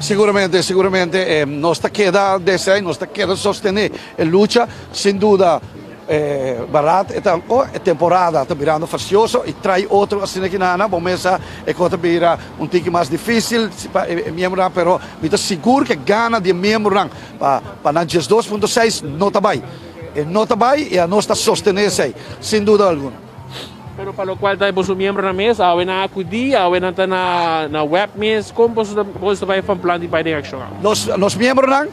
Sicuramente nostra queda desse, nostra queda sostener a luta, sem dúvida. Barato, então, a temporada está virando facioso e trai outro assim que nada, começa a coisa vira tique mais difícil, membro pero me está seguro que gana de membro para na 2.6 não está bem, não está bem e a nós está sostener sem dúvida alguma. Pero para lo cual tayo po sumiyembro na mes, awe na akudi, awe na ta na web mes, como po sa tayo fan plan di pa de action. Nós membros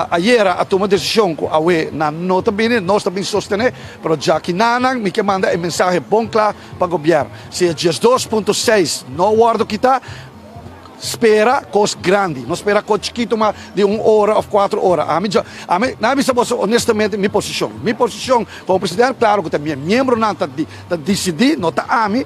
ayer a tomar decisão com awe na nota bem, nós também sostener, pero já que nanang me que manda a mensagem bom claro para o governo. Se é 2.6 não guardo kita espera coisa grande, não espera coisa chiquito mas de 1 hora ou 4 horas. A mim honestamente minha posição como presidente, claro que também membro não está decidir, não está a mim.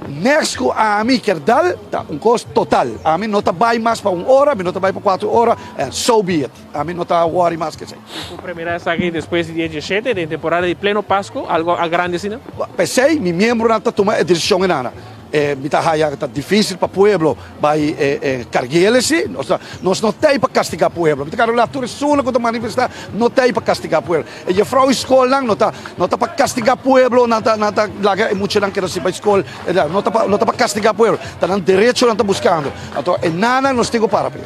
Next ko a mim quer dar um custo total. A mim não está bem mais para 1 hora, não está bem para 4 horas, so be it. A mim não está worry mais que isso. A primeira está aqui depois de 17 de temporada de pleno Pasco, algo a grande assim, pensei, meu membro não está tomando a decisão em nada. Mitahaya está difícil para o pueblo, vai cargueles-se, nós não tem para castigar o pueblo. Mitahaya lá tudo sul quando manifestar, não tem para castigar o pueblo. E a frau escola não está para castigar o pueblo, não está lá muito não quer se para escola, não está para castigar o pueblo. Está no direito não está buscando. Então, nada nós temos para.